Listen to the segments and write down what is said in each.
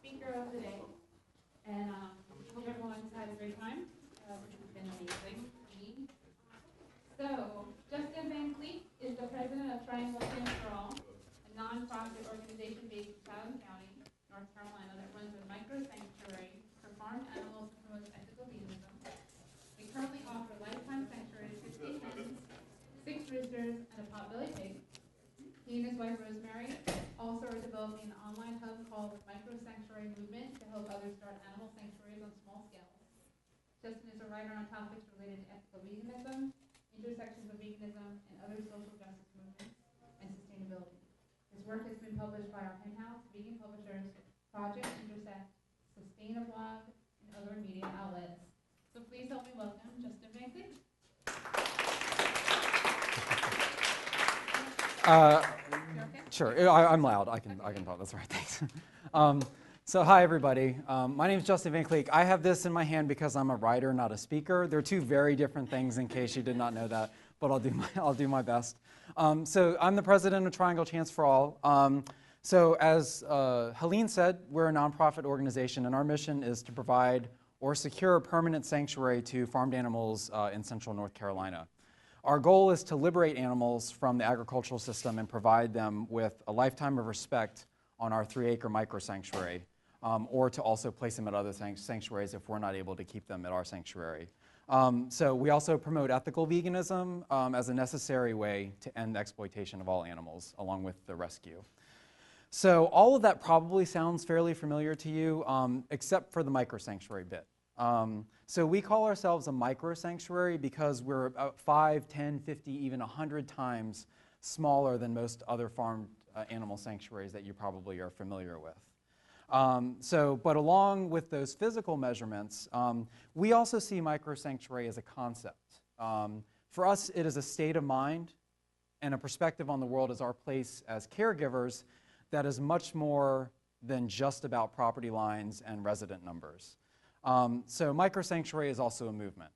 speaker of the day, and hope everyone's had a great time. This has been amazing for me. So, Justin Van Kleeck is the president of Triangle Vegfest, a nonprofit organization based in Chatham County, North Carolina, that runs a micro sanctuary for farm animals and promotes ethical veganism. We currently offer lifetime sanctuaries, 60 hens, 6 roosters, and a potbelly pig. He and his wife Rosemary also are developing an online hub called the Micro Sanctuary Movement to help others start animal sanctuaries on small scales. Justin is a writer on topics related to ethical veganism, intersections of veganism, and other social justice movements and sustainability. His work has been published by our in-house vegan publishers, Project Intersect, Sustainablog, and other media outlets. So please help me welcome Justin Van Kleeck. Sure, I'm loud. I can talk. That's right. Thanks. So hi everybody. My name is Justin Van Kleeck. I have this in my hand because I'm a writer, not a speaker. They're two very different things. In case you did not know that, but I'll do my best. So I'm the president of Triangle Chance for All. So as Helene said, we're a nonprofit organization, and our mission is to provide or secure a permanent sanctuary to farmed animals in central North Carolina. Our goal is to liberate animals from the agricultural system and provide them with a lifetime of respect on our 3-acre micro sanctuary, or to also place them at other sanctuaries if we're not able to keep them at our sanctuary. So we also promote ethical veganism as a necessary way to end the exploitation of all animals, along with the rescue. So all of that probably sounds fairly familiar to you, except for the micro sanctuary bit. So we call ourselves a micro sanctuary because we're about 5, 10, 50, even 100 times smaller than most other farmed animal sanctuaries that you probably are familiar with. But along with those physical measurements, we also see micro sanctuary as a concept. For us, it is a state of mind and a perspective on the world as our place as caregivers that is much more than just about property lines and resident numbers. So micro sanctuary is also a movement.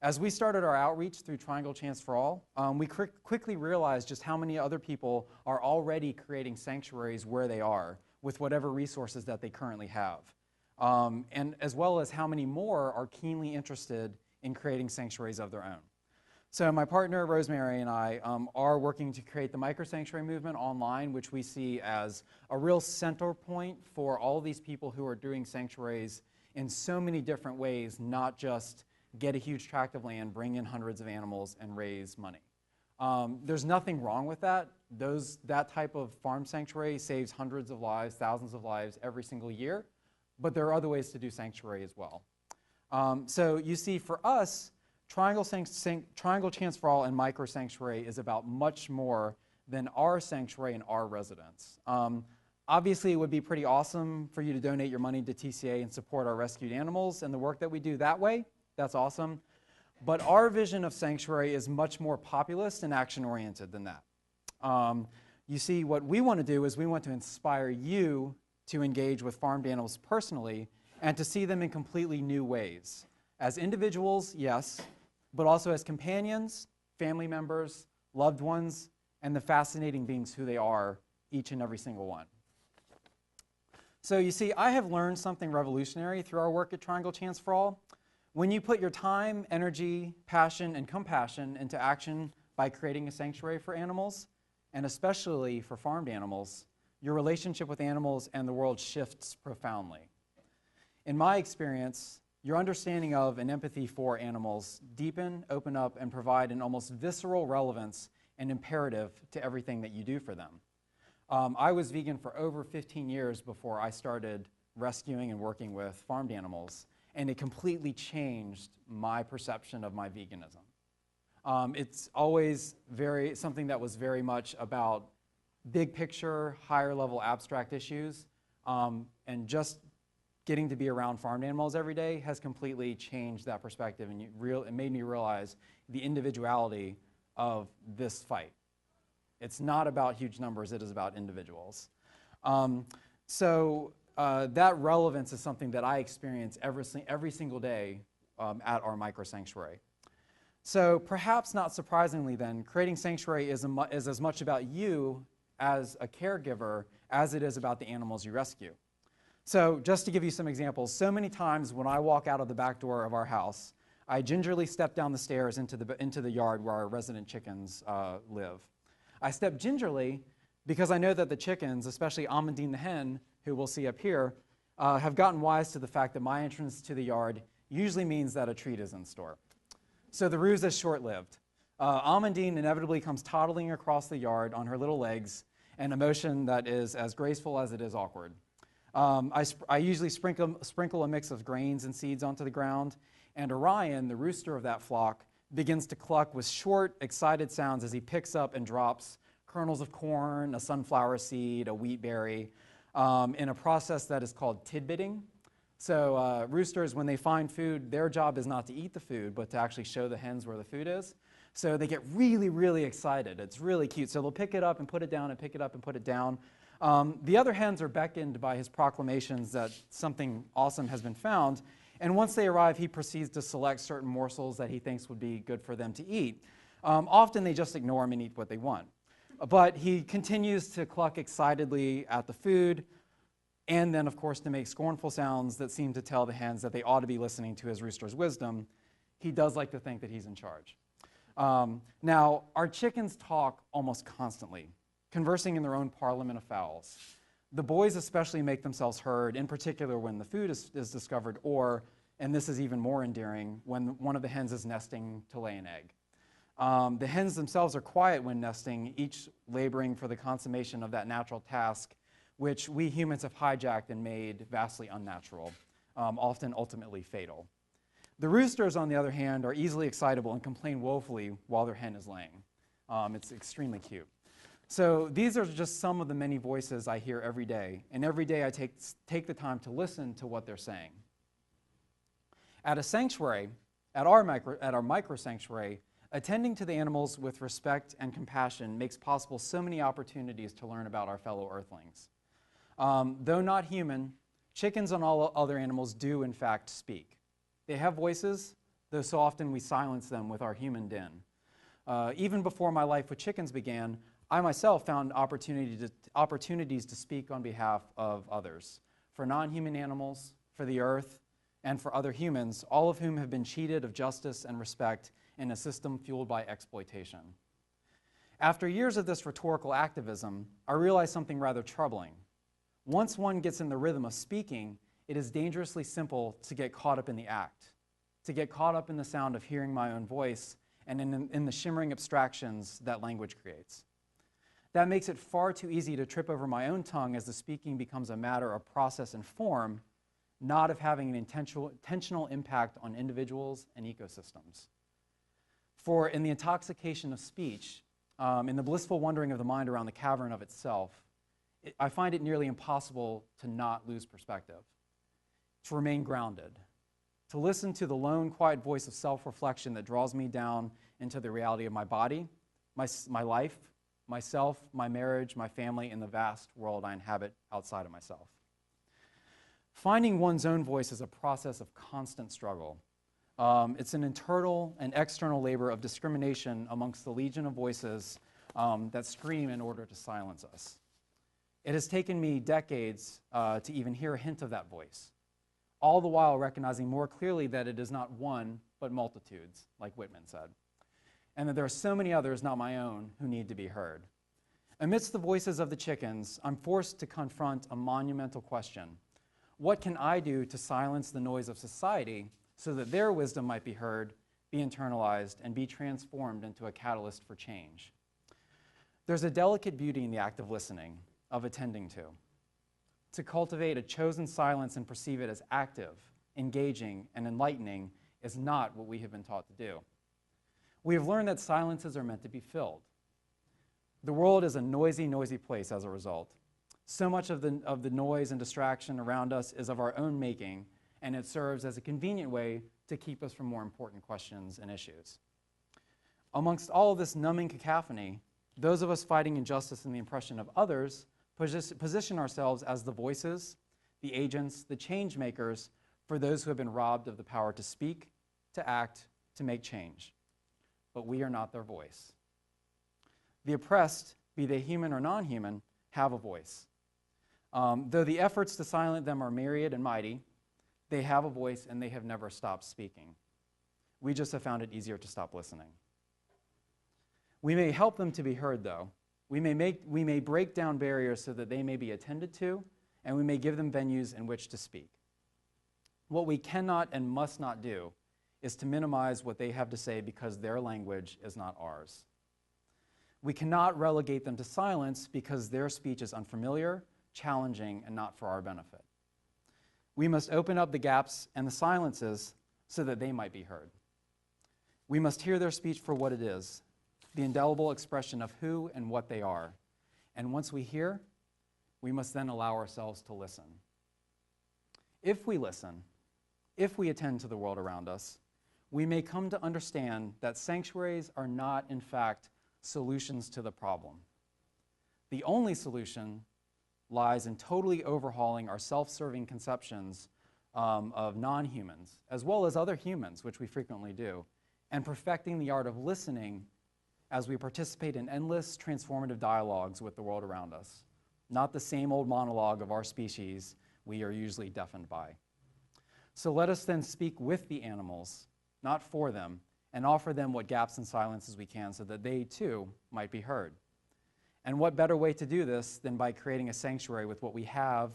As we started our outreach through Triangle Chance for All, we quickly realized just how many other people are already creating sanctuaries where they are with whatever resources that they currently have, and as well as how many more are keenly interested in creating sanctuaries of their own. So my partner Rosemary and I are working to create the micro sanctuary movement online, which we see as a real center point for all these people who are doing sanctuaries in so many different ways, not just get a huge tract of land, bring in hundreds of animals, and raise money. There's nothing wrong with that. That type of farm sanctuary saves hundreds of lives, thousands of lives every single year, but there are other ways to do sanctuary as well. So you see, for us, Triangle Chance for All and Micro Sanctuary is about much more than our sanctuary and our residents. Obviously, it would be pretty awesome for you to donate your money to TCA and support our rescued animals and the work that we do that way. That's awesome. But our vision of sanctuary is much more populist and action-oriented than that. You see, what we want to do is we want to inspire you to engage with farmed animals personally and to see them in completely new ways. As individuals, yes, but also as companions, family members, loved ones, and the fascinating beings who they are, each and every single one. So you see, I have learned something revolutionary through our work at Triangle Chance for All. When you put your time, energy, passion, and compassion into action by creating a sanctuary for animals, and especially for farmed animals, your relationship with animals and the world shifts profoundly. In my experience, your understanding of and empathy for animals deepen, open up, and provide an almost visceral relevance and imperative to everything that you do for them. I was vegan for over 15 years before I started rescuing and working with farmed animals, and it completely changed my perception of my veganism. It's always something that was very much about big picture, higher level abstract issues, and just getting to be around farmed animals every day has completely changed that perspective, and it made me realize the individuality of this fight. It's not about huge numbers, it is about individuals. That relevance is something that I experience every single day at our micro sanctuary. So perhaps not surprisingly then, creating sanctuary is as much about you as a caregiver as it is about the animals you rescue. So just to give you some examples, so many times when I walk out of the back door of our house, I gingerly step down the stairs into the yard where our resident chickens live. I step gingerly because I know that the chickens, especially Amandine the hen, who we'll see up here, have gotten wise to the fact that my entrance to the yard usually means that a treat is in store. So the ruse is short-lived. Amandine inevitably comes toddling across the yard on her little legs, an emotion that is as graceful as it is awkward. I usually sprinkle a mix of grains and seeds onto the ground, and Orion, the rooster of that flock, begins to cluck with short, excited sounds as he picks up and drops kernels of corn, a sunflower seed, a wheat berry, in a process that is called tidbitting. So roosters, when they find food, their job is not to eat the food, but to actually show the hens where the food is. So they get really, really excited. It's really cute. So they'll pick it up and put it down and pick it up and put it down. The other hens are beckoned by his proclamations that something awesome has been found. And once they arrive, he proceeds to select certain morsels that he thinks would be good for them to eat. Often they just ignore him and eat what they want. But he continues to cluck excitedly at the food, and then, of course, to make scornful sounds that seem to tell the hens that they ought to be listening to his rooster's wisdom. He does like to think that he's in charge. Now, our chickens talk almost constantly, conversing in their own parliament of fowls. The boys especially make themselves heard, in particular when the food is discovered, or, and this is even more endearing, when one of the hens is nesting to lay an egg. The hens themselves are quiet when nesting, each laboring for the consummation of that natural task, which we humans have hijacked and made vastly unnatural, often ultimately fatal. The roosters, on the other hand, are easily excitable and complain woefully while their hen is laying. It's extremely cute. So these are just some of the many voices I hear every day, and every day I take the time to listen to what they're saying. At a sanctuary, at our micro sanctuary, attending to the animals with respect and compassion makes possible so many opportunities to learn about our fellow earthlings. Though not human, chickens and all other animals do in fact speak. They have voices, though so often we silence them with our human din. Even before my life with chickens began, I myself found opportunities to speak on behalf of others, for non-human animals, for the earth, and for other humans, all of whom have been cheated of justice and respect in a system fueled by exploitation. After years of this rhetorical activism, I realized something rather troubling. Once one gets in the rhythm of speaking, it is dangerously simple to get caught up in the act, to get caught up in the sound of hearing my own voice and in the shimmering abstractions that language creates. That makes it far too easy to trip over my own tongue as the speaking becomes a matter of process and form, not of having an intentional impact on individuals and ecosystems. For in the intoxication of speech, in the blissful wandering of the mind around the cavern of itself, I find it nearly impossible to not lose perspective, to remain grounded, to listen to the lone, quiet voice of self-reflection that draws me down into the reality of my body, my life, myself, my marriage, my family, and the vast world I inhabit outside of myself. Finding one's own voice is a process of constant struggle. It's an internal and external labor of discrimination amongst the legion of voices that scream in order to silence us. It has taken me decades to even hear a hint of that voice, all the while recognizing more clearly that it is not one, but multitudes, like Whitman said, and that there are so many others, not my own, who need to be heard. Amidst the voices of the chickens, I'm forced to confront a monumental question. What can I do to silence the noise of society so that their wisdom might be heard, be internalized, and be transformed into a catalyst for change? There's a delicate beauty in the act of listening, of attending to. To cultivate a chosen silence and perceive it as active, engaging, and enlightening is not what we have been taught to do. We have learned that silences are meant to be filled. The world is a noisy, noisy place as a result. So much of the noise and distraction around us is of our own making, and it serves as a convenient way to keep us from more important questions and issues. Amongst all of this numbing cacophony, those of us fighting injustice and the oppression of others position ourselves as the voices, the agents, the change makers for those who have been robbed of the power to speak, to act, to make change. But we are not their voice. The oppressed, be they human or non-human, have a voice. Though the efforts to silence them are myriad and mighty, they have a voice and they have never stopped speaking. We just have found it easier to stop listening. We may help them to be heard, though. We may break down barriers so that they may be attended to, and we may give them venues in which to speak. What we cannot and must not do is to minimize what they have to say because their language is not ours. We cannot relegate them to silence because their speech is unfamiliar, challenging, and not for our benefit. We must open up the gaps and the silences so that they might be heard. We must hear their speech for what it is, the indelible expression of who and what they are. And once we hear, we must then allow ourselves to listen. If we listen, if we attend to the world around us, we may come to understand that sanctuaries are not, in fact, solutions to the problem. The only solution lies in totally overhauling our self-serving conceptions of non-humans, as well as other humans, which we frequently do, and perfecting the art of listening as we participate in endless transformative dialogues with the world around us, not the same old monologue of our species we are usually deafened by. So let us then speak with the animals, not for them, and offer them what gaps and silences we can so that they too might be heard. And what better way to do this than by creating a sanctuary with what we have,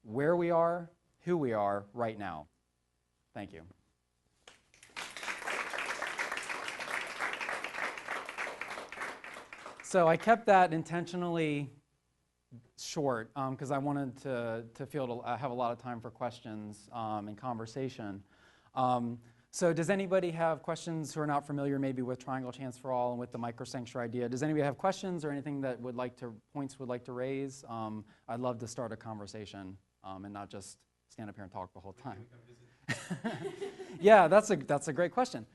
where we are, who we are right now. Thank you. So I kept that intentionally short because I wanted to have a lot of time for questions and conversation. So does anybody have questions who are not familiar maybe with Triangle Chance for All and with the micro-sanctuary idea? Does anybody have questions or anything that points would like to raise? I'd love to start a conversation and not just stand up here and talk the whole time. Yeah, that's a great question.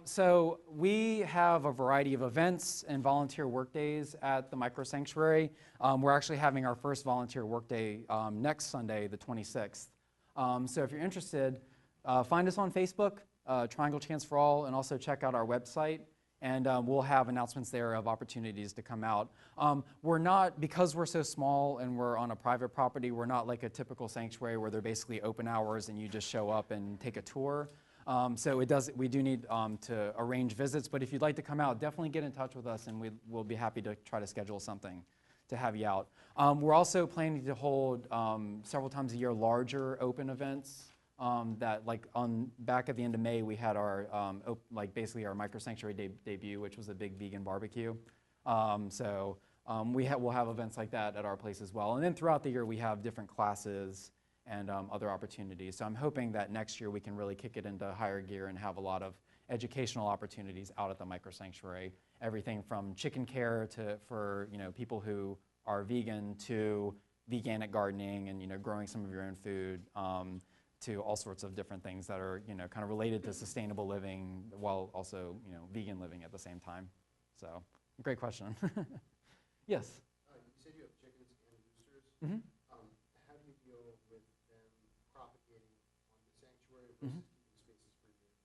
So we have a variety of events and volunteer work days at the micro-sanctuary. We're actually having our first volunteer work day next Sunday, the 26th. So if you're interested, find us on Facebook, Triangle Chance for All, and also check out our website, and we'll have announcements there of opportunities to come out. Because we're so small and we're on a private property, we're not like a typical sanctuary where they're basically open hours and you just show up and take a tour. So we do need to arrange visits, but if you'd like to come out, definitely get in touch with us and we'll be happy to try to schedule something to have you out. We're also planning to hold several times a year larger open events. That back at the end of May, we had our basically our micro sanctuary debut, which was a big vegan barbecue. We'll have events like that at our place as well. And then throughout the year, we have different classes and other opportunities. So I'm hoping that next year we can really kick it into higher gear and have a lot of educational opportunities out at the micro sanctuary. Everything from chicken care for people who are vegan to veganic gardening and growing some of your own food. To all sorts of different things that are, kind of related to sustainable living while also, vegan living at the same time. So, great question. Yes? You said you have chickens and roosters. Mm-hmm. How do you deal with them propagating on the sanctuary versus keeping spaces for humans?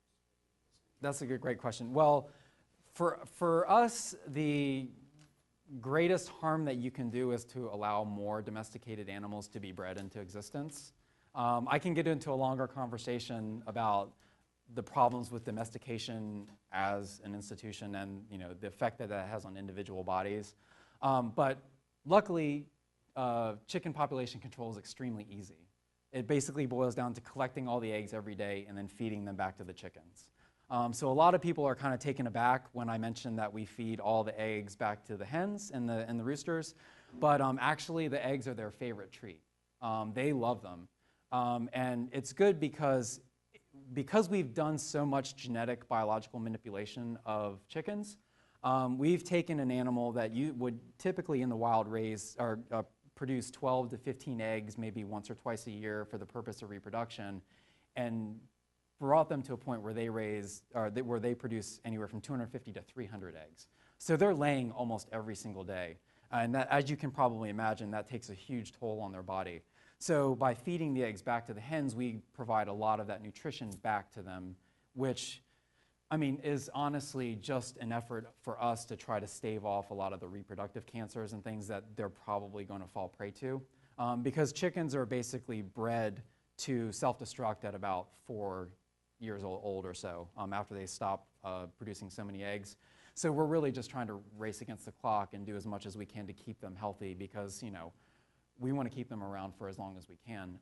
That's a great question. Well, for us, the greatest harm that you can do is to allow more domesticated animals to be bred into existence. I can get into a longer conversation about the problems with domestication as an institution and the effect that has on individual bodies. But luckily, chicken population control is extremely easy. It basically boils down to collecting all the eggs every day and then feeding them back to the chickens. So a lot of people are kind of taken aback when I mention that we feed all the eggs back to the hens and the roosters, but actually the eggs are their favorite treat. They love them. And it's good because we've done so much genetic biological manipulation of chickens, we've taken an animal that you would typically in the wild raise or produce 12 to 15 eggs maybe once or twice a year for the purpose of reproduction, and brought them to a point where they produce anywhere from 250 to 300 eggs. So they're laying almost every single day. And that, as you can probably imagine, that takes a huge toll on their body. So by feeding the eggs back to the hens, we provide a lot of that nutrition back to them, which, is honestly just an effort for us to try to stave off a lot of the reproductive cancers and things that they're probably going to fall prey to. because chickens are basically bred to self-destruct at about 4 years old or so, after they stop producing so many eggs. So we're really just trying to race against the clock and do as much as we can to keep them healthy, because we want to keep them around for as long as we can.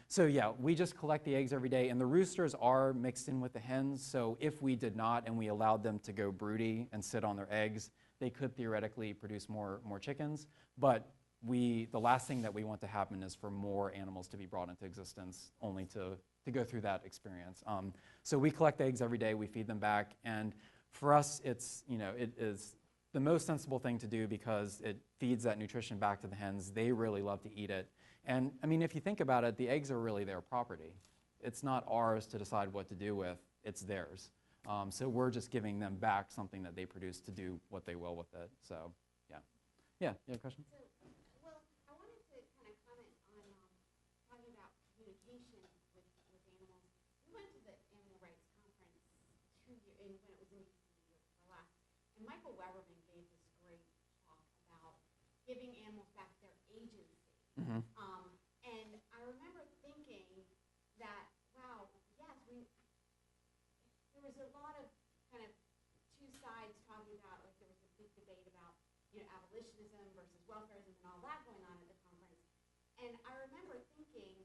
So yeah, we just collect the eggs every day, and the roosters are mixed in with the hens. So if we did not and we allowed them to go broody and sit on their eggs, they could theoretically produce more chickens. But the last thing that we want to happen is for more animals to be brought into existence, only to go through that experience. So we collect eggs every day, we feed them back, and for us, it is the most sensible thing to do, because it feeds that nutrition back to the hens. They really love to eat it. And I mean, if you think about it, the eggs are really their property. It's not ours to decide what to do with, it's theirs. So we're just giving them back something that they produce to do what they will with it. So, yeah. Yeah, you have a question? So, well, I wanted to kind of comment on talking about communication with animals. We went to the Animal Rights Conference 2 years, when it was in the last, and Michael Weberman gave this great talk about giving animals back their agency. Mm-hmm. And I remember thinking that, wow, yes, there was a lot of kind of two sides talking about, like there was a big debate about, abolitionism versus welfarism and all that going on at the conference. And I remember thinking,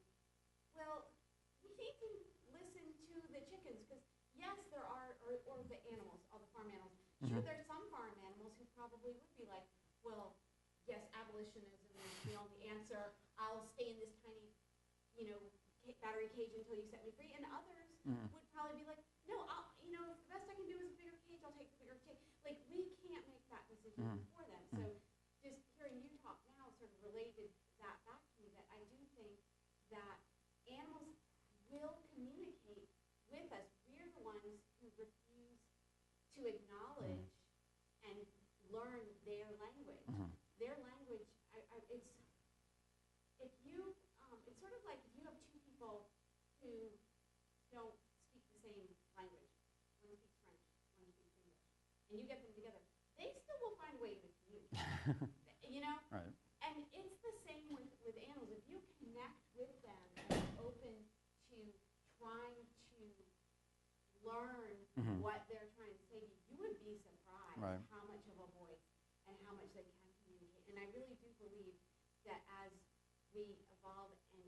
well, we need to listen to the chickens, because yes, there are, or the animals, all the farm animals. Sure, Mm-hmm. there's some farm animals who probably would be like, well, yes, abolitionism is the only answer. I'll stay in this tiny, battery cage until you set me free. And others Mm-hmm. would probably be like, no, if the best I can do is a bigger cage, I'll take the bigger cage. Like, we can't make that decision Mm-hmm. for them. So just hearing you talk now sort of related that back to me, that I do think that animals will communicate with us. We're the ones who refuse to acknowledge and learn their language. Mm-hmm. Their language, it's sort of like if you have two people who don't speak the same language. One speaks French, one speaks English, and you get them together, they still will find a way to communicate. Right. And it's the same with animals. If you connect with them and are open to trying to learn Mm-hmm. what they're trying to say to you, you would be surprised Right. how much of a voice and how much they can communicate. And I really do believe that as we evolve and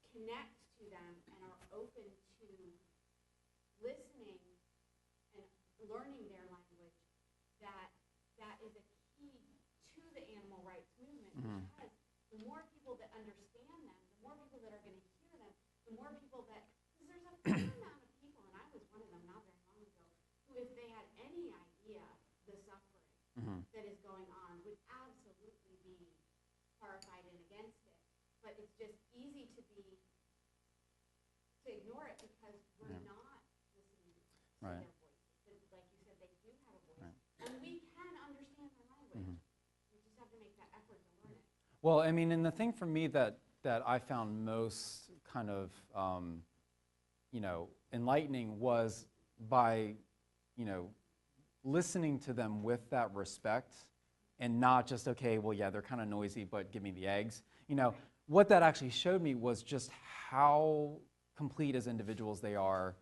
connect to them and are open to listening and learning their language, that is a key to the animal rights movement. Mhm. Because the more people that understand them, the more people that are going to hear them, the more people that, because there's a fair amount of people, and I was one of them not very long ago, who if they had any idea the suffering Mm-hmm. that is going on would absolutely be horrified and against it. But it's just easy to ignore it, because we're Yeah. not listening to Right. their voices. But like you said, they do have a voice. Right. And we can understand their language. Mhm. We just have to make that effort to learn it. Well, I mean, and the thing for me that I found most kind of, enlightening was by, listening to them with that respect, and not just, okay, well, yeah, they're kind of noisy, but give me the eggs. What that actually showed me was just how complete as individuals they are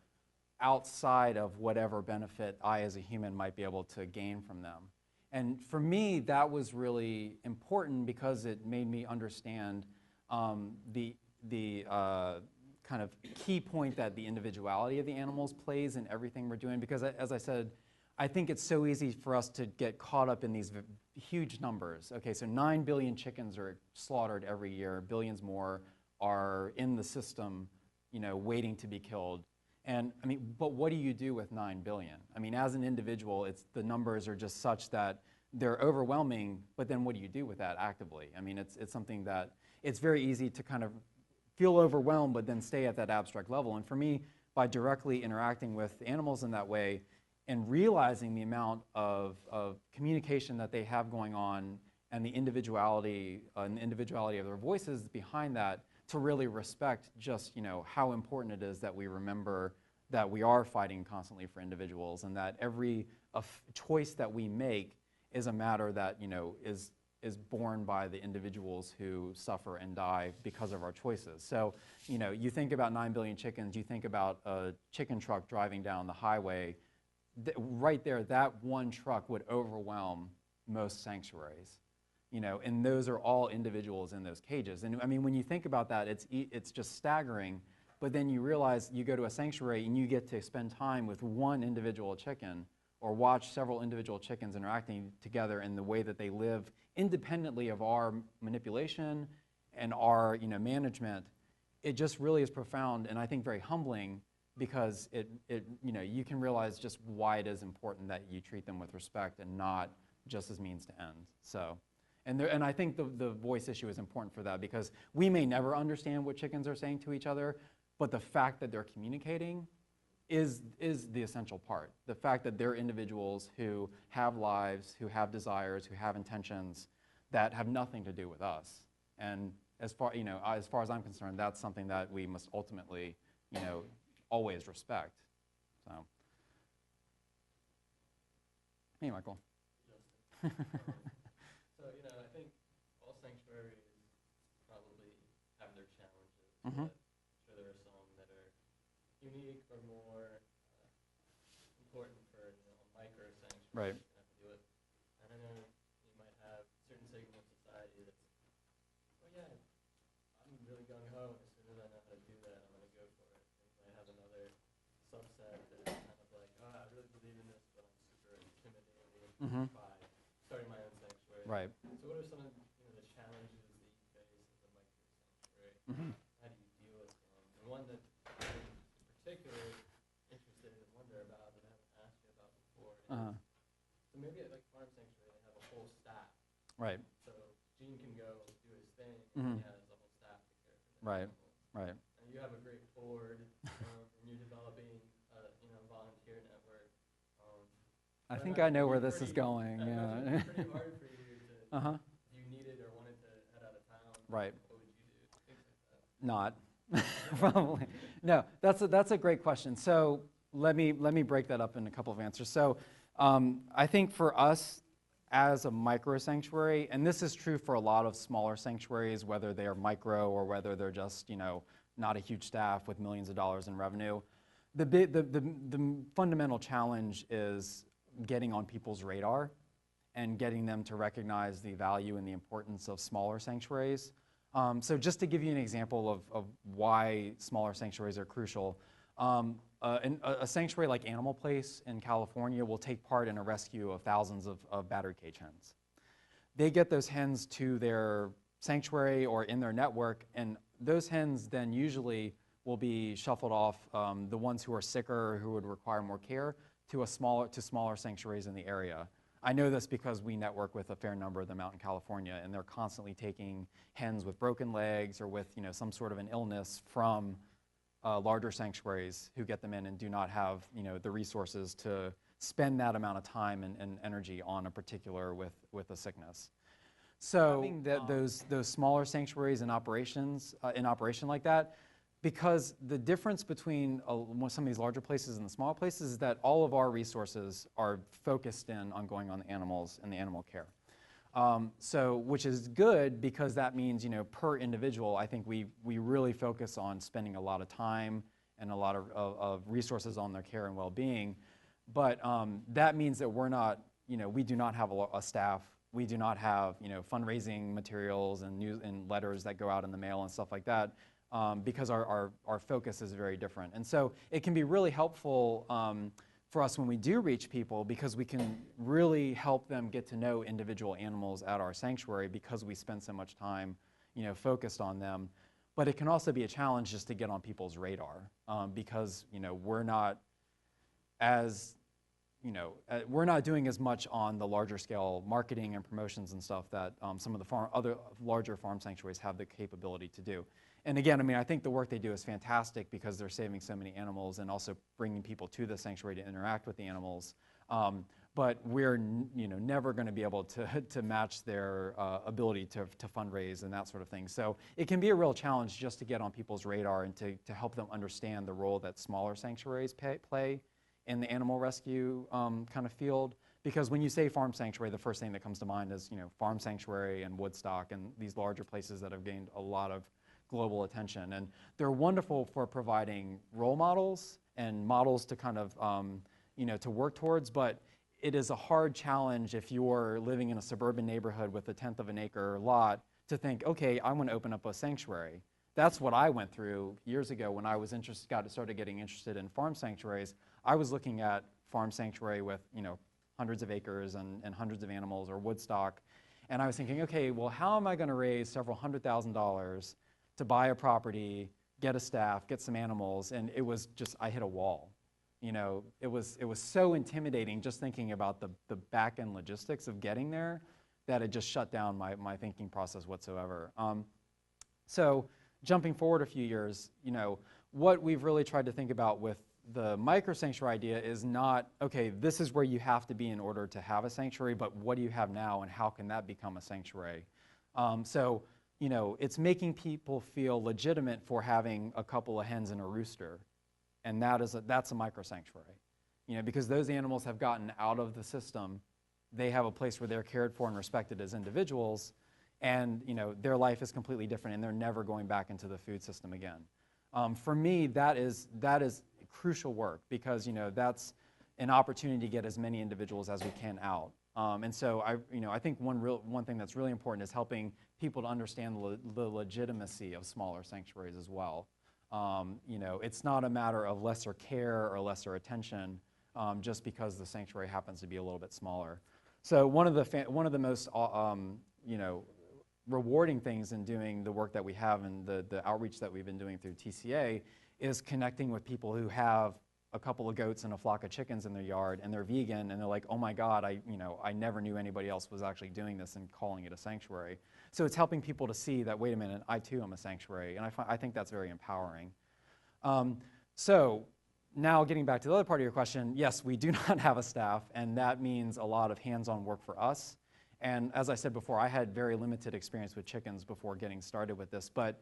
outside of whatever benefit I as a human might be able to gain from them. And for me, that was really important, because it made me understand the kind of key point that the individuality of the animals plays in everything we're doing. Because as I said, I think it's so easy for us to get caught up in these huge numbers. Okay, so 9 billion chickens are slaughtered every year, billions more are in the system, waiting to be killed. And I mean, but what do you do with 9 billion? I mean, as an individual, the numbers are just such that they're overwhelming, but then what do you do with that actively? I mean, it's something that it's very easy to kind of feel overwhelmed, but then stay at that abstract level. And for me, by directly interacting with animals in that way and realizing the amount of communication that they have going on, and the individuality of their voices behind that, to really respect just how important it is that we remember that we are fighting constantly for individuals, and that every choice that we make is a matter that is is borne by the individuals who suffer and die because of our choices. So, you know, you think about 9 billion chickens, you think about a chicken truck driving down the highway, right there, that one truck would overwhelm most sanctuaries. You know, and those are all individuals in those cages. And I mean, when you think about that, it's just staggering. But then you realize you go to a sanctuary and you get to spend time with one individual chicken or watch several individual chickens interacting together in the way that they live independently of our manipulation and our, you know, management. It just really is profound and I think very humbling, because it you know, you can realize just why it is important that you treat them with respect and not just as means to end. So. And I think the voice issue is important for that, because we may never understand what chickens are saying to each other, but the fact that they're communicating is the essential part. The fact that they're individuals who have lives, who have desires, who have intentions that have nothing to do with us. And as far, you know, as far as I'm concerned, that's something that we must ultimately, you know, always respect. So, hey, Michael. So, you know, I think all sanctuaries probably have their challenges. Mm-hmm. But I'm sure there are some that are unique or more important for, you know, a micro sanctuary. Right. To have to do it. And I know you might have certain segments of society that's, oh yeah, I'm really gung ho. As soon as I know how to do that, I'm going to go for it. And you might have another subset that is kind of like, oh, I really believe in this, but I'm super intimidated Mm-hmm. by starting my own sanctuary. Right. So what are some of, you know, the challenges that you face as a micro sanctuary? Mm-hmm. How do you deal with them? And one that I'm in particular interested in and wonder about that I haven't asked you about before is, so maybe at like farm sanctuary they have a whole staff. Right. So Gene can go do his thing, Mm-hmm. and he has a whole staff to care for the Right. animals. Right. And you have a great board, and you're developing a, you know, volunteer network. I But think imagine I know it'd where be this is pretty- going. I imagine Yeah. it'd be pretty hard for you to, Uh-huh. if you needed or wanted to head out of town. Right. What would you do? Things like that. Not. Probably. No, that's a great question. So let me break that up in a couple of answers. So I think for us as a micro sanctuary, and this is true for a lot of smaller sanctuaries, whether they are micro or whether they're just, you know, not a huge staff with millions of dollars in revenue, the fundamental challenge is getting on people's radar and getting them to recognize the value and the importance of smaller sanctuaries. So just to give you an example of why smaller sanctuaries are crucial, a sanctuary like Animal Place in California will take part in a rescue of thousands of battery cage hens. They get those hens to their sanctuary or in their network, and those hens then usually will be shuffled off, the ones who are sicker or who would require more care, to smaller sanctuaries in the area. I know this because we network with a fair number of them out in California, and they're constantly taking hens with broken legs or with, you know, some sort of an illness from larger sanctuaries who get them in and do not have, you know, the resources to spend that amount of time and energy on a particular with a sickness. So having those smaller sanctuaries in operation like that, because the difference between some of these larger places and the smaller places is that all of our resources are focused in on going on the animals and the animal care. So, which is good because that means, you know, per individual, I think we really focus on spending a lot of time and a lot of resources on their care and well-being. But that means that we're not, you know, we do not have a staff. We do not have, you know, fundraising materials and news and letters that go out in the mail and stuff like that. Because our focus is very different. And so it can be really helpful for us when we do reach people, because we can really help them get to know individual animals at our sanctuary because we spend so much time, you know, focused on them. But it can also be a challenge just to get on people's radar because, you know, we're not doing as much on the larger scale marketing and promotions and stuff that some of the other larger farm sanctuaries have the capability to do. And again, I mean, I think the work they do is fantastic because they're saving so many animals and also bringing people to the sanctuary to interact with the animals. But we're, you know, never going to be able to match their ability to fundraise and that sort of thing. So it can be a real challenge just to get on people's radar and to help them understand the role that smaller sanctuaries play in the animal rescue kind of field, Because when you say farm sanctuary, the first thing that comes to mind is, farm sanctuary and Woodstock and these larger places that have gained a lot of global attention. And they're wonderful for providing role models and models to kind of, to work towards, but it is a hard challenge if you're living in a suburban neighborhood with a 1/10 of an acre lot to think, okay, I'm going to open up a sanctuary. That's what I went through years ago when I was started getting interested in farm sanctuaries. I was looking at farm sanctuary with, hundreds of acres and hundreds of animals, or Woodstock, and I was thinking, okay, well, how am I going to raise several $100,000 to buy a property, get a staff, get some animals? And it was just, I hit a wall. It was so intimidating just thinking about the back-end logistics of getting there that it just shut down my thinking process whatsoever. So jumping forward a few years, what we've really tried to think about with the micro sanctuary idea is not, okay, this is where you have to be in order to have a sanctuary, but what do you have now and how can that become a sanctuary? So, it's making people feel legitimate for having a couple of hens and a rooster. And that's a micro sanctuary, because those animals have gotten out of the system. They have a place where they're cared for and respected as individuals, and their life is completely different, and they're never going back into the food system again. For me, that is crucial work, because that's an opportunity to get as many individuals as we can out. And so I think one thing that's really important is helping people to understand the legitimacy of smaller sanctuaries as well. It's not a matter of lesser care or lesser attention just because the sanctuary happens to be a little bit smaller. So one of the most rewarding things in doing the work that we have and the outreach that we've been doing through TCA is connecting with people who have a couple of goats and a flock of chickens in their yard, and they're vegan, and they're like, oh my God, I never knew anybody else was actually doing this and calling it a sanctuary. So it's helping people to see that, wait a minute, I too am a sanctuary, and I think that's very empowering. So now getting back to the other part of your question, yes, we do not have a staff, and that means a lot of hands-on work for us. And as I said before, I had very limited experience with chickens before getting started with this, but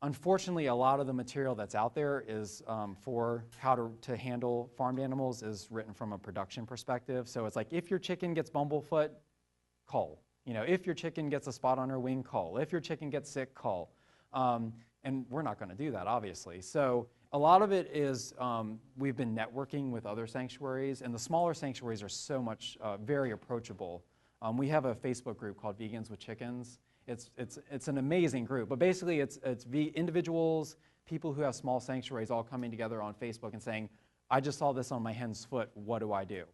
unfortunately, a lot of the material that's out there is for how to handle farmed animals is written from a production perspective. So it's like, if your chicken gets bumblefoot, cull. If your chicken gets a spot on her wing, cull. If your chicken gets sick, cull. And we're not going to do that, obviously. So a lot of it is we've been networking with other sanctuaries, and the smaller sanctuaries are so much very approachable. We have a Facebook group called Vegans with Chickens. It's an amazing group, but basically it's individuals, people who have small sanctuaries all coming together on Facebook and saying, I just saw this on my hen's foot, what do I do?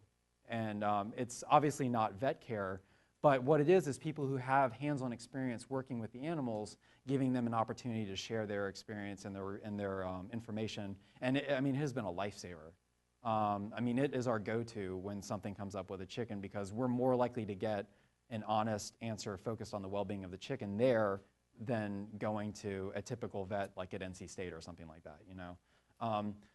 And it's obviously not vet care, but what it is people who have hands-on experience working with the animals, giving them an opportunity to share their experience and their information. And it has been a lifesaver. It is our go-to when something comes up with a chicken, because we're more likely to get an honest answer focused on the well-being of the chicken there than going to a typical vet like at NC State or something like that,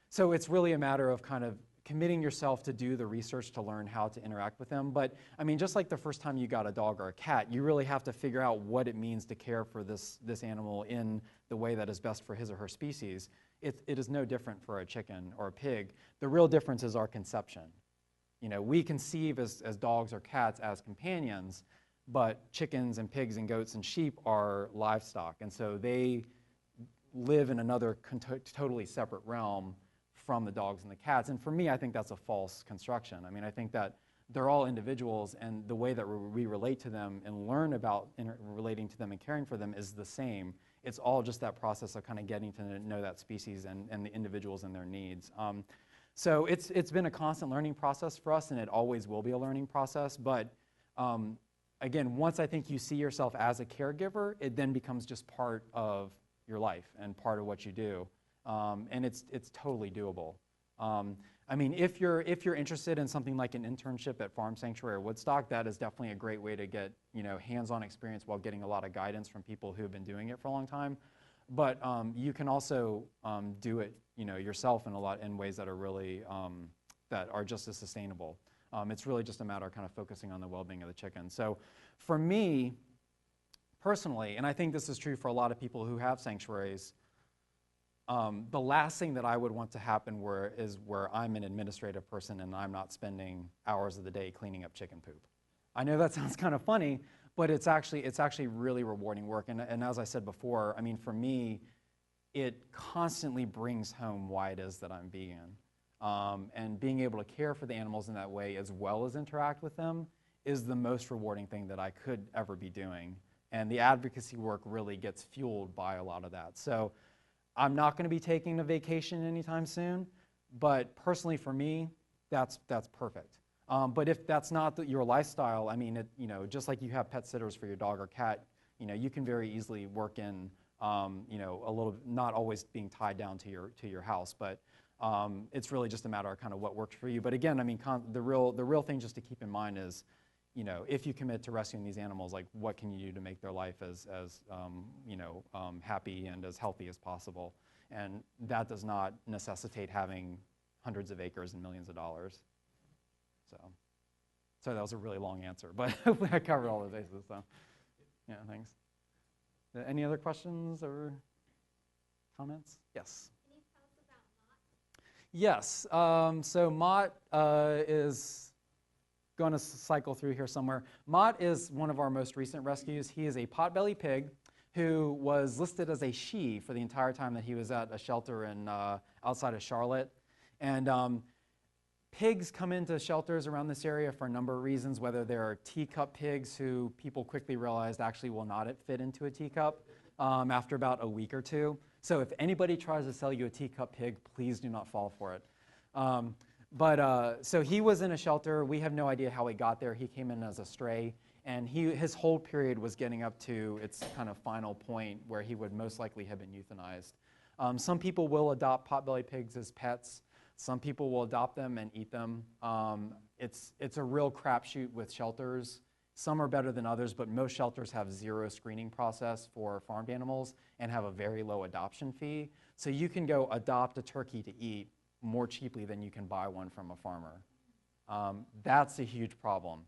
So it's really a matter of kind of committing yourself to do the research to learn how to interact with them. But just like the first time you got a dog or a cat, you really have to figure out what it means to care for this animal in the way that is best for his or her species. It is no different for a chicken or a pig. The real difference is our conception. We conceive as dogs or cats as companions, but chickens and pigs and goats and sheep are livestock, and so they live in another totally separate realm from the dogs and the cats. And for me, I think that's a false construction. I think that they're all individuals, and the way that we relate to them and learn about relating to them and caring for them is the same. It's all just that process of kind of getting to know that species and the individuals and their needs. So it's been a constant learning process for us, and it always will be a learning process. But again, once I think you see yourself as a caregiver, it then becomes just part of your life and part of what you do, and it's totally doable. If you're interested in something like an internship at Farm Sanctuary or Woodstock, that is definitely a great way to get hands-on experience while getting a lot of guidance from people who have been doing it for a long time. But you can also do it yourself in ways that are really that are just as sustainable. It's really just a matter of kind of focusing on the well-being of the chicken. So for me personally, and I think this is true for a lot of people who have sanctuaries, The last thing that I would want to happen is where I'm an administrative person and I'm not spending hours of the day cleaning up chicken poop. I know that sounds kind of funny, but it's actually really rewarding work. And as I said before, I mean, for me, it constantly brings home why it is that I'm vegan. And being able to care for the animals in that way as well as interact with them is the most rewarding thing that I could ever be doing. And the advocacy work really gets fueled by a lot of that. So I'm not going to be taking a vacation anytime soon, but personally for me, that's perfect. But if that's not your lifestyle, I mean, just like you have pet sitters for your dog or cat, you can very easily work in, a little, not always being tied down to your house, but it's really just a matter of kind of what works for you. But again, I mean, the real thing just to keep in mind is, if you commit to rescuing these animals, like what can you do to make their life as happy and as healthy as possible? And that does not necessitate having hundreds of acres and millions of dollars. So that was a really long answer, but hopefully I covered all the bases. So, yeah, thanks. Any other questions or comments? Yes. Can you tell us about Mott? Yes. So Mott is going to cycle through here somewhere. Mott is one of our most recent rescues. He is a potbelly pig who was listed as a she for the entire time that he was at a shelter outside of Charlotte. And pigs come into shelters around this area for a number of reasons, whether they're teacup pigs who people quickly realized actually will not fit into a teacup after about a week or two. So if anybody tries to sell you a teacup pig, please do not fall for it. So he was in a shelter. We have no idea how he got there. He came in as a stray, and his whole period was getting up to its kind of final point where he would most likely have been euthanized. Some people will adopt potbelly pigs as pets. Some people will adopt them and eat them. It's a real crapshoot with shelters. Some are better than others, but most shelters have zero screening process for farmed animals and have a very low adoption fee. So you can go adopt a turkey to eat more cheaply than you can buy one from a farmer. That's a huge problem.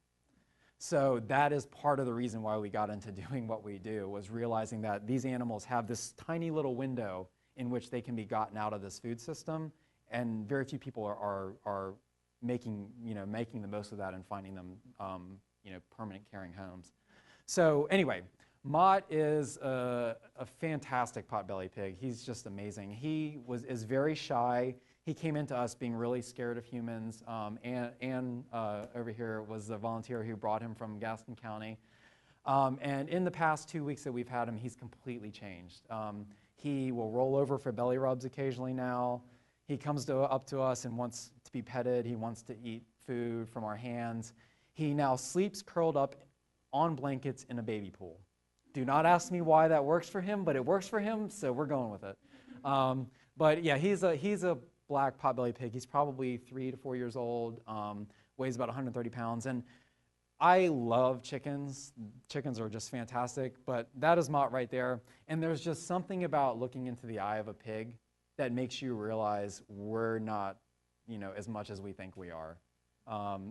So that is part of the reason why we got into doing what we do, was realizing that these animals have this tiny little window in which they can be gotten out of this food system, and very few people are making the most of that and finding them permanent caring homes. So anyway, Mott is a fantastic potbelly pig. He's just amazing. He is very shy. He came into us being really scared of humans. Anne over here was the volunteer who brought him from Gaston County. And in the past 2 weeks that we've had him, he's completely changed. He will roll over for belly rubs occasionally now. He comes up to us and wants to be petted. He wants to eat food from our hands. He now sleeps curled up on blankets in a baby pool. Do not ask me why that works for him, but it works for him, so we're going with it. But yeah, he's a black potbelly pig. He's probably 3 to 4 years old, weighs about 130 pounds. And I love chickens. Chickens are just fantastic, but that is Mott right there. And there's just something about looking into the eye of a pig that makes you realize we're not, as much as we think we are.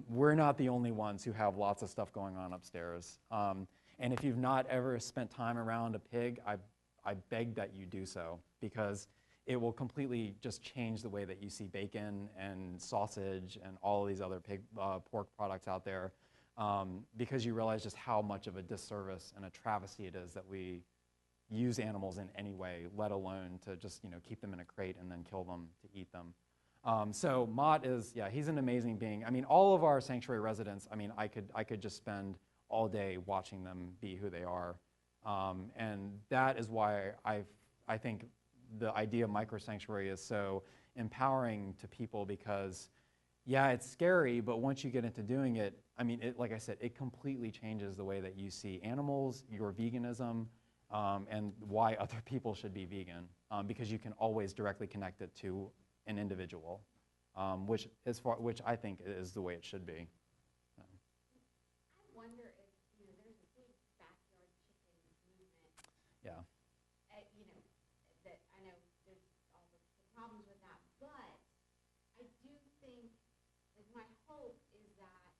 We're not the only ones who have lots of stuff going on upstairs. And if you've not ever spent time around a pig, I beg that you do so, because it will completely just change the way that you see bacon and sausage and all of these other pork products out there, because you realize just how much of a disservice and a travesty it is that we use animals in any way, let alone to just keep them in a crate and then kill them to eat them. So Mott is, he's an amazing being. I mean, all of our sanctuary residents, I mean, I could just spend all day watching them be who they are. And that is why I think the idea of micro-sanctuary is so empowering to people, because, it's scary, but once you get into doing it, I mean, like I said, it completely changes the way that you see animals, your veganism, and why other people should be vegan, because you can always directly connect it to an individual, which I think is the way it should be. I wonder if, there's a big backyard chicken movement. Yeah. That I know there's all the problems with that, but I do think, like, my hope is that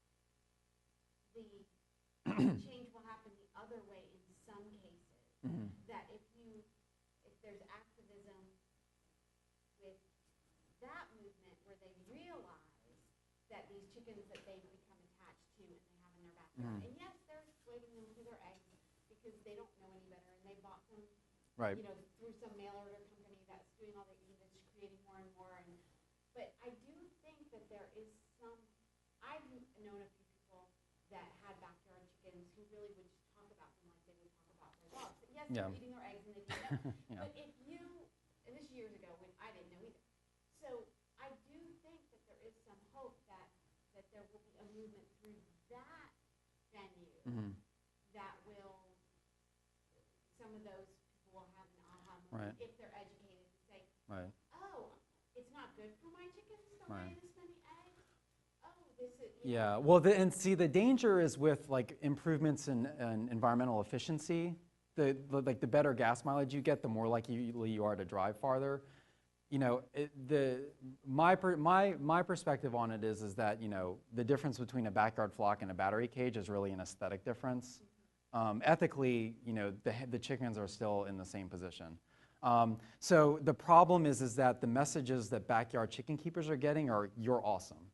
the change will happen the other way in some cases. Mm-hmm. That if there's activism that movement where they realize that these chickens that they've become attached to and they have in their backyard. And yes, they're exploiting them for their eggs because they don't know any better and they bought them, Right. you know, through some mail order company that's doing all the that's creating more and more. And but I do think that there is some. I've known a few people that had backyard chickens who really would just talk about them like they would talk about their dogs. But yes, Yeah. they're eating their eggs and they didn't know. Yeah. But if you, and this years ago when I didn't know either. So I do think that there is some hope that there will be a movement through that venue Mhm. that will, some of those people will have an aha moment Right. if they're educated to say, Right. oh, it's not good for my chickens to Right. lay this many eggs. Oh, this is, you know. Yeah, well, and see, the danger is with like improvements in environmental efficiency. Like the better gas mileage you get, the more likely you are to drive farther. You know, my perspective on it is that, you know, the difference between a backyard flock and a battery cage is really an aesthetic difference. Ethically, you know, the chickens are still in the same position. So the problem is that the messages that backyard chicken keepers are getting are, you're awesome.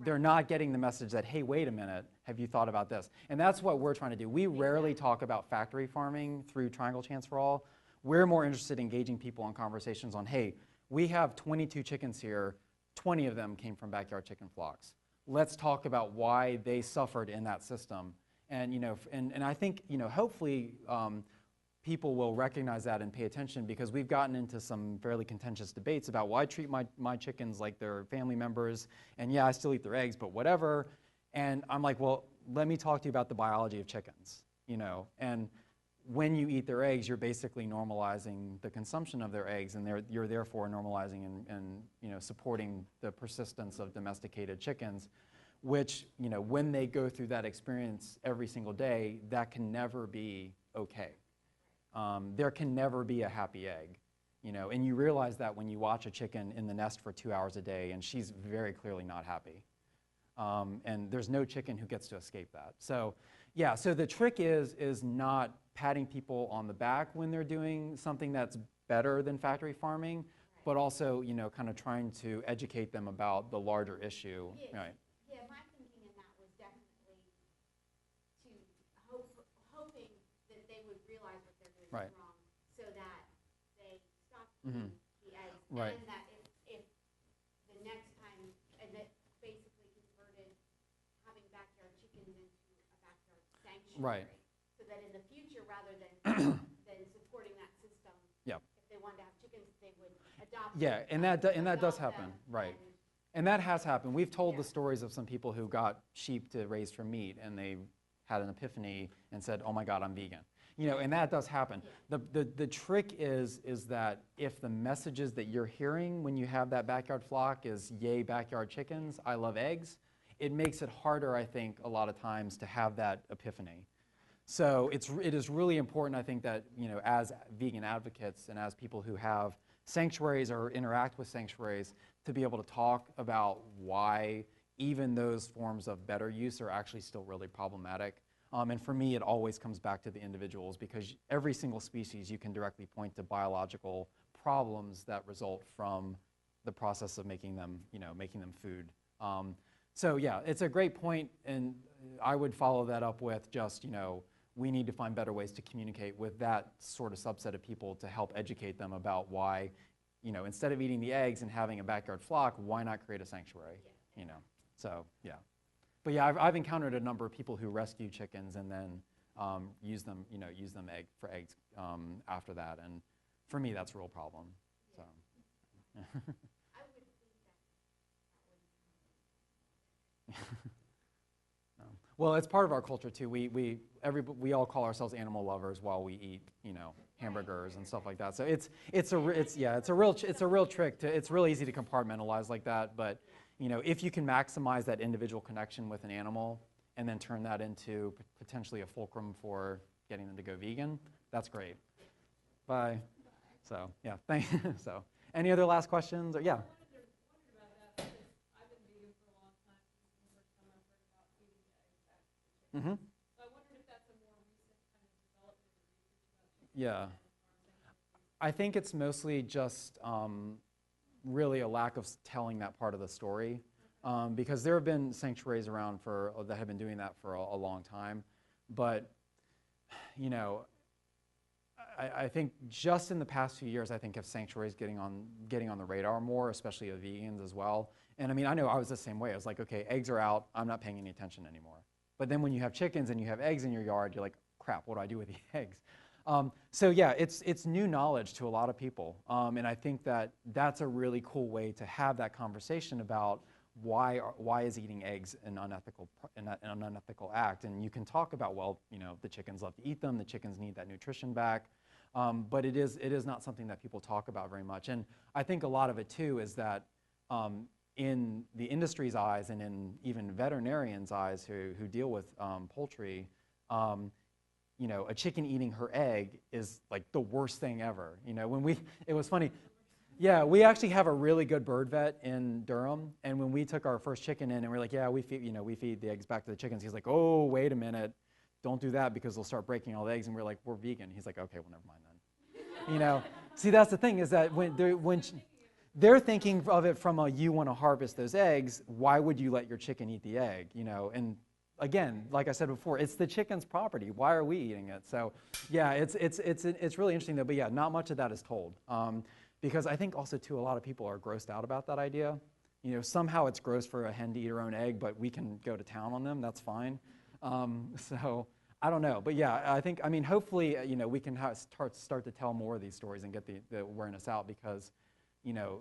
They're not getting the message that, hey, wait a minute, have you thought about this? And that's what we're trying to do. We rarely talk about factory farming through Triangle Chance for All. We're more interested in engaging people in conversations on, hey, we have 22 chickens here, 20 of them came from backyard chicken flocks. Let's talk about why they suffered in that system. And, you know, and I think, you know, hopefully people will recognize that and pay attention, because we've gotten into some fairly contentious debates about, why I treat my chickens like they're family members, and yeah, I still eat their eggs, but whatever. And I'm like, well, let me talk to you about the biology of chickens, you know. And when you eat their eggs, you're basically normalizing the consumption of their eggs, and you're therefore normalizing and you know, supporting the persistence of domesticated chickens, which, you know, when they go through that experience every single day, that can never be okay. There can never be a happy egg, you know, and you realize that when you watch a chicken in the nest for 2 hours a day, and she's very clearly not happy. And there's no chicken who gets to escape that. So yeah, so the trick is not patting people on the back when they're doing something that's better than factory farming, but also, you know, kind of trying to educate them about the larger issue. Yes. Right. Yeah, my thinking in that was definitely to hoping that they would realize what they're doing Right. is wrong, so that they stop Mhm. eating the eggs, Right. and that if the next time, and that basically converted having backyard chickens into a backyard sanctuary, Right. so that in the future, rather than than supporting that system, Yeah. if they wanted to have chickens, they would adopt. Yeah, them, and that does adopt happen, them, right. and- And that has happened. We've told the Yeah. stories of some people who got sheep to raise for meat, and they had an epiphany and said, oh my God, I'm vegan. You know, and that does happen. The trick is that if the messages that you're hearing when you have that backyard flock is, yay, backyard chickens, I love eggs, it makes it harder, I think, a lot of times to have that epiphany. So it is really important, I think, that, you know, as vegan advocates and as people who have sanctuaries or interact with sanctuaries, to be able to talk about why even those forms of better use are actually still really problematic. And for me, it always comes back to the individuals, because every single species you can directly point to biological problems that result from the process of making them, you know, making them food. So yeah, it's a great point, and I would follow that up with just, you know, we need to find better ways to communicate with that sort of subset of people to help educate them about why, you know, instead of eating the eggs and having a backyard flock, why not create a sanctuary, you know? So yeah. But yeah, I've encountered a number of people who rescue chickens and then use them for eggs after that, and for me, that's a real problem. So. I would think that would. Well, it's part of our culture too. We all call ourselves animal lovers while we eat, you know, hamburgers and stuff like that. So it's a real trick to. It's real easy to compartmentalize like that, but you know, if you can maximize that individual connection with an animal and then turn that into potentially a fulcrum for getting them to go vegan, that's great. Bye. So yeah, so any other last questions? Or yeah. I wondered about that because I've been vegan for a long time since the first time I heard about feeding the eggs back to the chickens. Mm-hmm. So I wondered if that's a more recent kind of development or research about chickens. Yeah. I think it's mostly just really a lack of telling that part of the story, because there have been sanctuaries around that have been doing that for a long time, but you know, I think just in the past few years, I think have sanctuaries getting on the radar more, especially of vegans as well. And I mean, I know I was the same way. I was like, okay, eggs are out. I'm not paying any attention anymore. But then when you have chickens and you have eggs in your yard, you're like, crap, what do I do with the eggs? So yeah, it's new knowledge to a lot of people. And I think that's a really cool way to have that conversation about why is eating eggs an unethical act. And you can talk about, well, you know, the chickens love to eat them. The chickens need that nutrition back. But it is not something that people talk about very much. And I think a lot of it too is that in the industry's eyes and in even veterinarians' eyes who deal with poultry, you know, a chicken eating her egg is like the worst thing ever. You know, it was funny. Yeah, we actually have a really good bird vet in Durham, and when we took our first chicken in and we're like, yeah, we feed the eggs back to the chickens. He's like, oh, wait a minute, don't do that because they'll start breaking all the eggs. And we're like, we're vegan. He's like, okay, well, never mind then. You know, see, that's the thing is that when they're thinking of it from you want to harvest those eggs, why would you let your chicken eat the egg? You know, and again, like I said before, it's the chicken's property. Why are we eating it? So, yeah, it's really interesting though. But yeah, not much of that is told. Because I think also too, a lot of people are grossed out about that idea. You know, somehow it's gross for a hen to eat her own egg, but we can go to town on them. That's fine. So I don't know, but yeah, I mean, hopefully, you know, we can start to tell more of these stories and get the awareness out because, you know,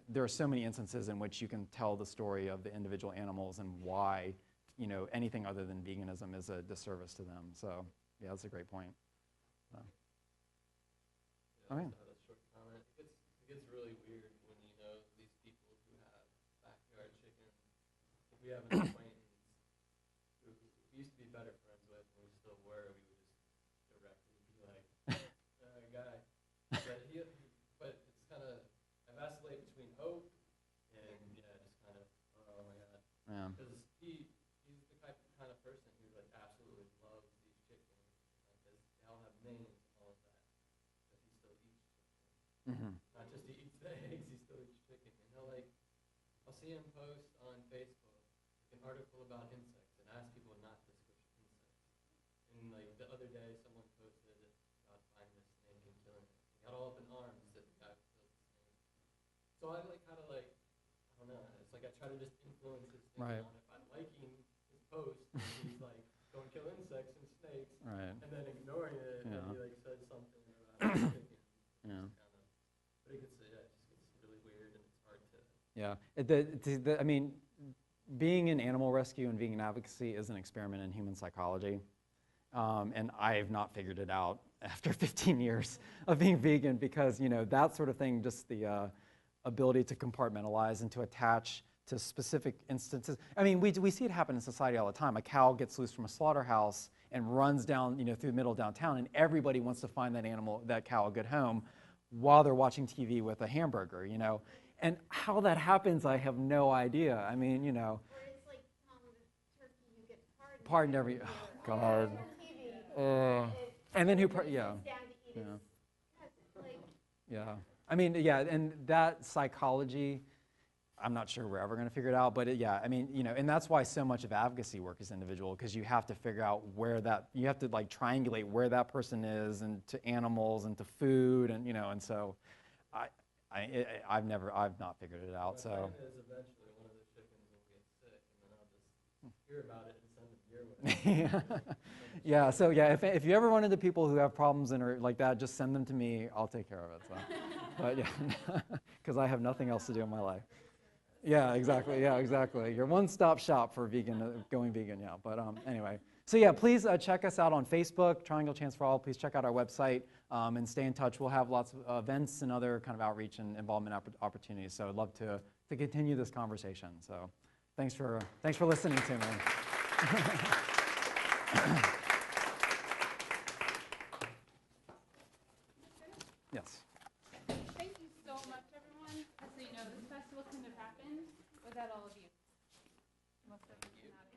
there are so many instances in which you can tell the story of the individual animals and why, you know, anything other than veganism is a disservice to them. So yeah, that's a great point. Yeah, Okay. just had a short comment. It gets really weird when you know these people who have backyard chickens. If we have an acquaintance who we used to be better friends with, and we still were, we would just directly be like, guy. But it's kind of, I vacillate between hope and yeah, just kind of, oh my god. Yeah. Because he's the kind of person who like absolutely loves these chickens. Like, they all have names. Mm-hmm. Not just he eats the eggs, he still eats chicken. And I'll see him post on Facebook an article about insects and ask people not to squish insects. And like the other day, someone posted about finding a snake and killing it. He got all up in arms that the guy killed the snake. So I I don't know. It's like I try to just influence his thinking on if I'm liking his post, and he's like, don't kill insects and snakes, and then ignoring it, and he like says something about chicken. Yeah. But it just gets really weird and it's hard to. Yeah, I mean, being in animal rescue and vegan advocacy is an experiment in human psychology, and I have not figured it out after 15 years of being vegan because, you know, that sort of thing, just the ability to compartmentalize and to attach to specific instances. I mean, we see it happen in society all the time. A cow gets loose from a slaughterhouse and runs down, you know, through the middle of downtown, and everybody wants to find that cow a good home while they're watching TV with a hamburger, you know. And how that happens, I have no idea. I mean, you know. Or it's like telling the turkey you get Pardoned every, oh, God. And then yeah. Yeah. I mean, yeah, and that psychology, I'm not sure we're ever going to figure it out, but yeah, I mean, you know, and that's why so much of advocacy work is individual, because you have to figure out you have to like triangulate where that person is and to animals and to food and, you know, and so I've not figured it out, so. My plan is eventually one of the chickens will get sick and then I'll just hear about it and send it your way. Yeah, so yeah, if you ever run into people who have problems and are like that, just send them to me, I'll take care of it, so. But yeah, because I have nothing else to do in my life. Yeah, exactly. Yeah, exactly. Your one-stop shop for going vegan. Yeah. But anyway, so yeah, please check us out on Facebook, Triangle Chance for All. Please check out our website and stay in touch. We'll have lots of events and other kind of outreach and involvement opportunities. So I'd love to continue this conversation. So thanks for listening to me. Yes. Thank you so much, everyone. Just so you know, this festival couldn't have happened without all of you. Most of you not